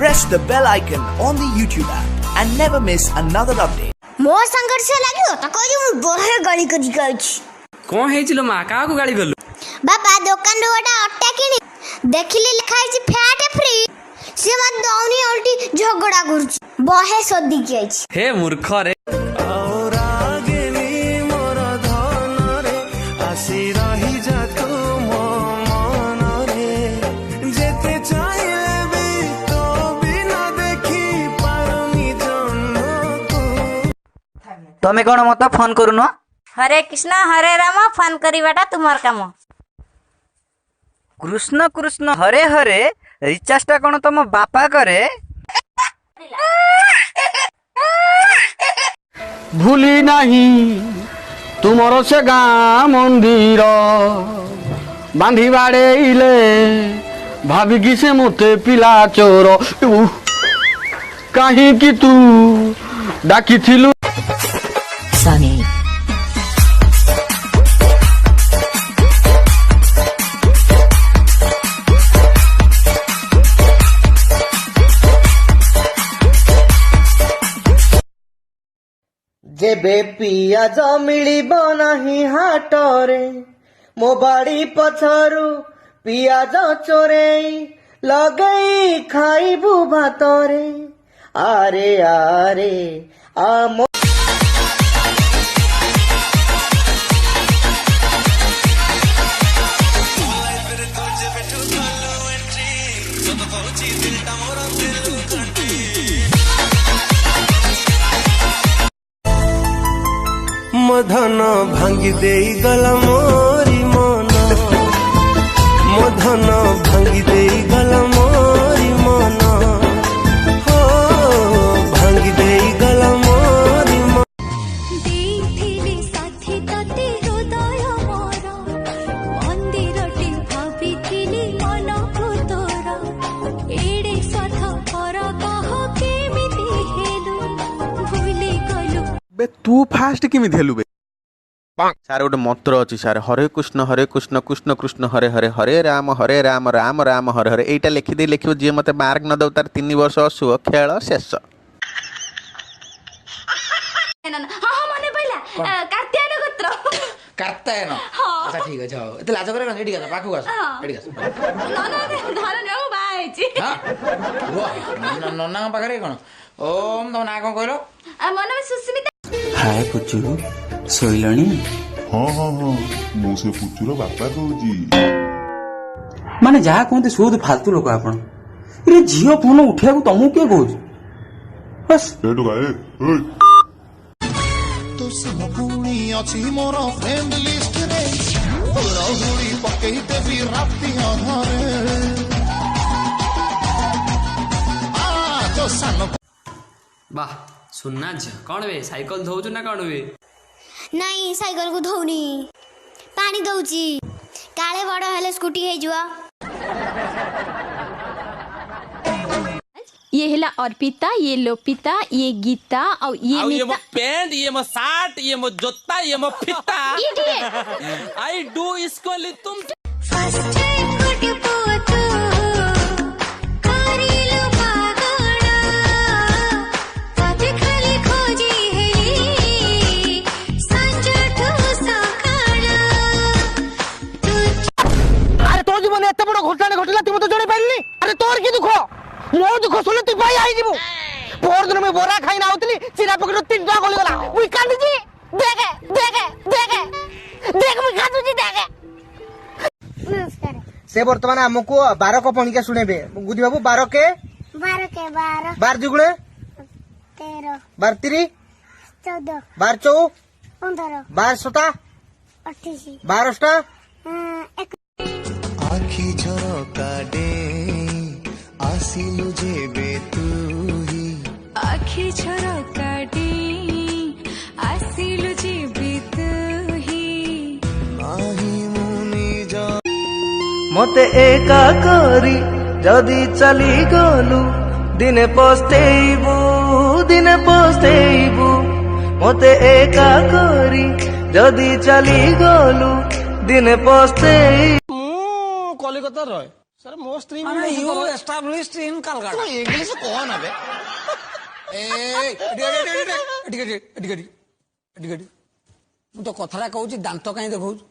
press the bell icon on the YouTube app and never miss another update. मो संघर्ष लागियो त कहि मु बहे गाली करि गछ कोन हेजिलो मा का को गाली गलु बाबा दुकान रो गोटा अट्टा किनी देखिले लिखा छि फैट फ्री से मत दौनी उल्टी झगड़ा गुरछ बहे सदी के छि हे मूर्ख रे तमे कौन मत फोन करून हरे कृष्ण हरे राम फोन करिवाटा तुमर काम कृष्ण कृष्ण हरे हरे रिचार्जटा कौन तुम बापा करे भूली नहीं तुमर से गाँ मंदिर बांधी बाड़े इले भाविकी से मते पिला चोर कहीं कि तू डाकी थिलु सनी जेबे पियाज मिलिब नाही हाटरे मो बाड़ी पछरु पियाज चोरेई लगई खाइबु भातरे आरे आरे आमो मधन भांगी देई गला मोरी मन मधन भांगी देई गला मोरी मन हो भांगी देई गला मोरी मन देखिले साथी तते हृदय मोर मंदिरटी भाबिथिली मन भूतर एडे स्वार्थ पर कह केमिति हेलु भूली गलु बे तू फास्ट किमिति हेलु बे सारे गोटे मंत्र अच्छी सारे हरे कृष्ण कृष्ण कृष्ण हरे हरे हरे राम राम राम हरे हरे एटा लिखिदे लिखिबो जे मते मार्क न दउ तार 3 वर्ष असुओ खेल शेष हां मने पहिला कार्त्यायन गोत्र कार्त्यायन अच्छा ठीक अछि हो एते लाज करे एडी गस पाखु गस एडी गस नना धर नेउ बाइछि हां वो नन्ना पाखरे कोन ओम तो ना कोन कहलो मन में सुस्मिता हाय पुचू सोइलणी हाँ हाँ हाँ मो से पुचुर बापा कहूची माने जहा कहते सुध फालतू लोक आपण रे झियो फोन उठिया को तमु के कहूच बस एटो गाए तो सब पुणी अछि मोर फ्रेंड लिस्ट रे रहुड़ी पकई देबी राती अधारे आ तो सन वाह सुनना छ कोन बे साइकिल धोउछ ना कोन बे नहीं साइकिल को धोनी पानी दउची काले बड़ हेले स्कूटी हे जुआ ये हेला अर्पिता ये लोपिता ये गीता और ये मो पैंट ये मो शर्ट ये मो जूता ये मो फिता आई डू इसको ले तुम फर्स्ट टाइम गुड पोतो करिलो पागणा तते खाली खोजी हेली संजठो सकाळा अरे तो जीवन एते बड़ घटना घटला तू मते जणे पाइलनी अरे तोर की दुख मो दुख सुन तू भाई आई जीवो पोर दिन में बोरा खाई ना आउतली चिरा पकड़ 3 टा गली गला मुई कांदी जी देख मुई खादु जी देख नमस्कार से वर्तमान हमको 12 को पणिका सुनेबे गुदी बाबू 12 के 12 जुगुणे 13 12 3 14 12 4 15 12 7 28 12 टा आखी झरका दे आसिलु जेबे तुही आखी झरका दे आसिलु जेबे तुही आही मुनि जा मते एका करी जदी चली गलु दिने पस्तेइबु मते एका करी जदी चली गलु दिने पस्तेइबु कलिकता रहे ସାର୍ ମୋ ସ୍ତ୍ରୀ you established in Calcutta English କହ ନା ବେ ମୁଁ ତ କଥାଟା କହୁଛି ଦାନ୍ତ କାହିଁ ଦେଖଉଛୁ